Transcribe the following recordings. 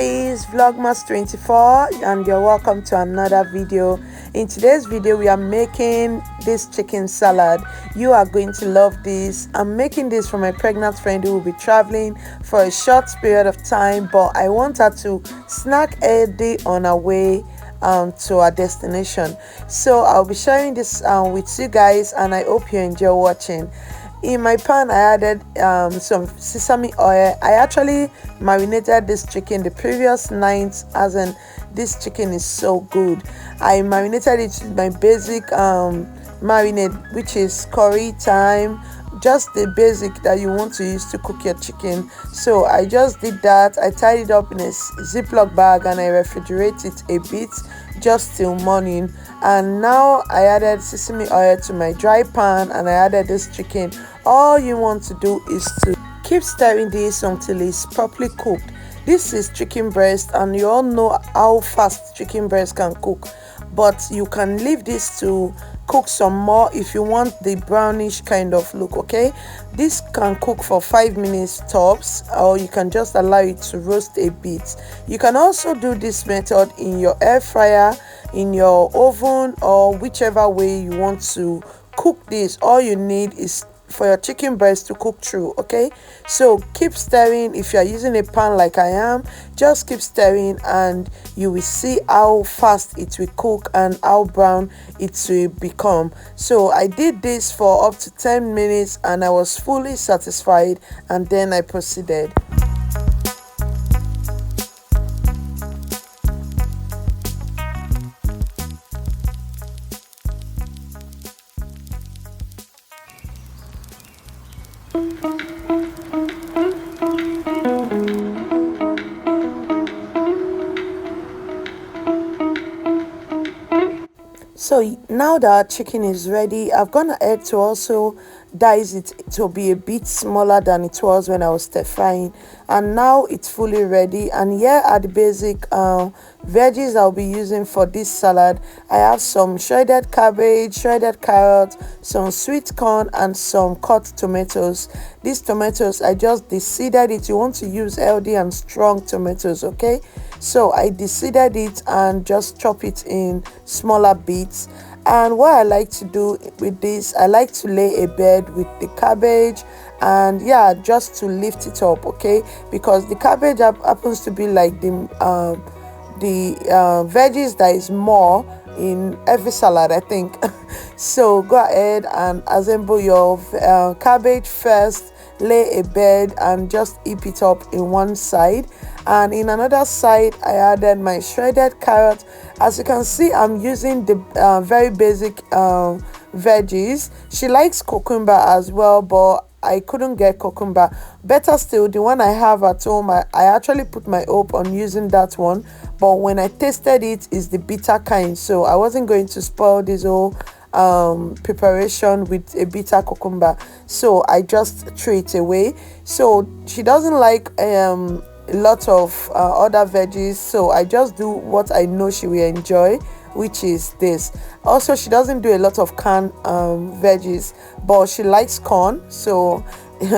lovelies, Vlogmas 24, and you're welcome to another video. In today's video we are making this chicken salad. You are going to love this. I'm making this for my pregnant friend who will be traveling for a short period of time, but I want her to snack healthy on her way to our destination. So I'll be sharing this with you guys, and I hope you enjoy watching. In my pan I added some sesame oil. I actually marinated this chicken the previous night, as in this chicken is so good. I marinated it with my basic marinade, which is curry, thyme, just the basic that you want to use to cook your chicken. So I just did that. I tied it up in a Ziploc bag and I refrigerate it a bit just till morning. And now I added sesame oil to my dry pan and I added this chicken. All you want to do is to keep stirring this until it's properly cooked. This is chicken breast, and you all know how fast chicken breast can cook, but you can leave this to cook some more if you want the brownish kind of look. Okay, this can cook for 5 minutes tops, or you can just allow it to roast a bit. You can also do this method in your air fryer, in your oven, or whichever way you want to cook this. All you need is for your chicken breast to cook through. Okay, so keep stirring. If you are using a pan like I am, just keep stirring and you will see how fast it will cook and how brown it will become. So I did this for up to 10 minutes and I was fully satisfied, and then I proceeded. So now that our chicken is ready, I've gone ahead to also dice it to be a bit smaller than it was when I was stir frying, and now it's fully ready. And here are the basic veggies I'll be using for this salad. I have some shredded cabbage, shredded carrot, some sweet corn, and some cut tomatoes. These tomatoes, I just deseeded it. You want to use healthy and strong tomatoes, okay? So I deseeded it and just chop it in smaller bits. And what I like to do with this, I like to lay a bed with the cabbage, and yeah, just to lift it up, okay? Because the cabbage happens to be like the veggies that is more in every salad, I think. So go ahead and assemble your cabbage first, lay a bed and just heap it up in one side, and in another side I added my shredded carrot. As you can see, I'm using the very basic veggies. She likes cucumber as well, but I couldn't get cucumber. Better still, the one I have at home, I actually put my hope on using that one, but when I tasted it, is the bitter kind, so I wasn't going to spoil this whole preparation with a bitter cucumber, so I just threw it away. So she doesn't like a lot of other veggies, so I just do what I know she will enjoy, which is this. Also, she doesn't do a lot of canned veggies, but she likes corn, so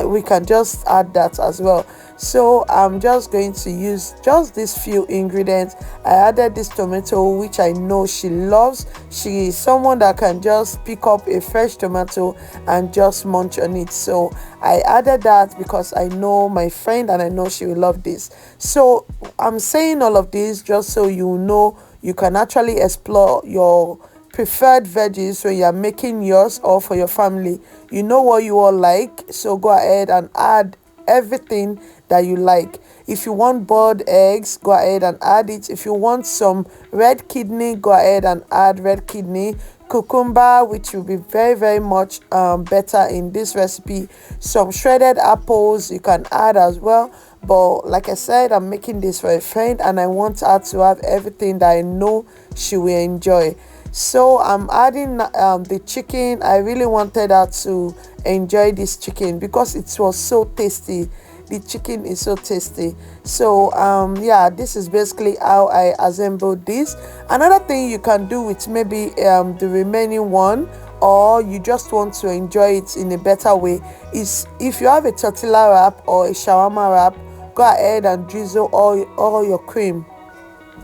we can just add that as well. So I'm just going to use just these few ingredients. I added this tomato, which I know she loves. She is someone that can just pick up a fresh tomato and just munch on it. So I added that because I know my friend and I know she will love this. So I'm saying all of this just so you know you can actually explore your preferred veggies when you are making yours or for your family. You know what you all like, so go ahead and add everything that you like. If you want boiled eggs, go ahead and add it. If you want some red kidney, go ahead and add red kidney. Cucumber, which will be very much better in this recipe. Some shredded apples you can add as well, but like I said, I'm making this for a friend and I want her to have everything that I know she will enjoy. So I'm adding the chicken. I really wanted her to enjoy this chicken because it was so tasty. The chicken is so tasty. So yeah, this is basically how I assembled this. Another thing you can do with maybe the remaining one, or you just want to enjoy it in a better way, is if you have a tortilla wrap or a shawarma wrap, go ahead and drizzle all your cream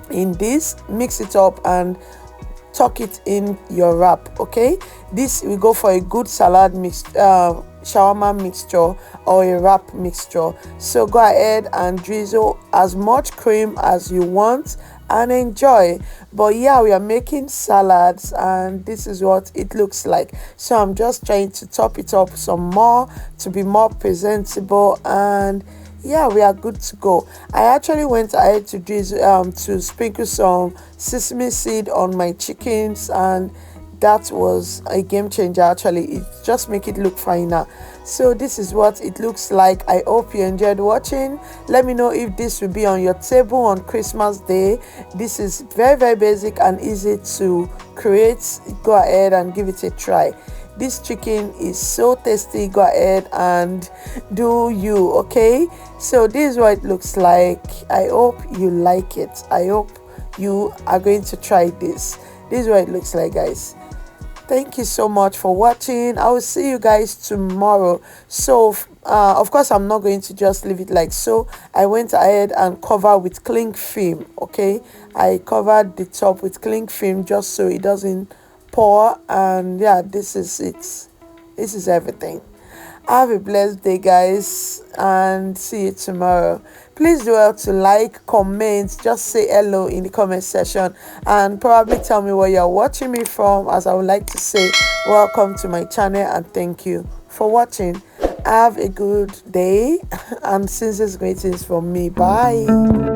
in this, mix it up and tuck it in your wrap. Okay, this we go for a good salad mix, shawarma mixture or a wrap mixture. So go ahead and drizzle as much cream as you want and enjoy. But yeah, we are making salads and this is what it looks like. So I'm just trying to top it up some more to be more presentable, and yeah, we are good to go. I actually went ahead to drizzle to sprinkle some sesame seed on my chickens, and that was a game changer. Actually, it just make it look finer. So this is what it looks like. I hope you enjoyed watching. Let me know if this will be on your table on Christmas Day. This is very basic and easy to create. Go ahead and give it a try. This chicken is so tasty. Go ahead and do you. Okay, so this is what it looks like. I hope you like it. I hope you are going to try this. This is what it looks like, guys. Thank you so much for watching. I will see you guys tomorrow. So of course I'm not going to just leave it like so. I went ahead and covered with cling film. Okay, I covered the top with cling film just so it doesn't pour, and yeah, this is it. This is everything. Have a blessed day, guys, and see you tomorrow. Please do well to like, comment, just say hello in the comment section, and probably tell me where you're watching me from, as I would like to say welcome to my channel and thank you for watching. Have a good day and sincere greetings from me. Bye.